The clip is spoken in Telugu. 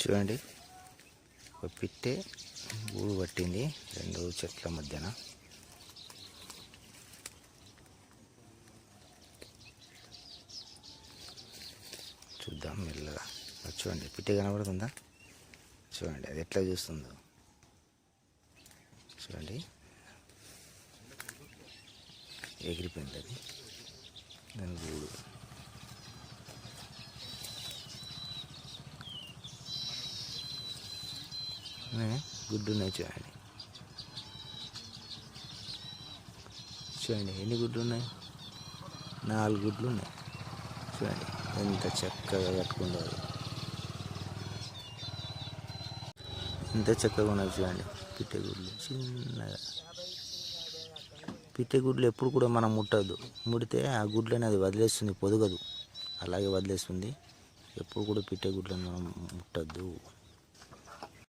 చూడండి, ఒక పిట్టె గూడు పట్టింది రెండు చెట్ల మధ్యన. చూద్దాం మెల్లగా. చూడండి, పిట్టె కనబడుతుందా? చూడండి అది ఎట్లా చూస్తుందో. చూడండి, ఎగిరిపోయింది అది దాని గూడు. గుడ్లు ఉన్నాయి చూడండి. చూడండి ఎన్ని గుడ్లు ఉన్నాయి, 4 గుడ్లు ఉన్నాయి. చూడండి ఎంత చక్కగా కట్టుకుందో, అది ఎంత చక్కగా ఉన్నది చూడండి. పిట్టె గుడ్లు చిన్నగా. పిట్టె గుడ్లు ఎప్పుడు కూడా మనం ముట్టద్దు, ముడితే ఆ గుడ్లని అది వదిలేస్తుంది, పొదగదు, అలాగే వదిలేస్తుంది. ఎప్పుడు కూడా పిట్టె గుడ్లను మనం ముట్టద్దు.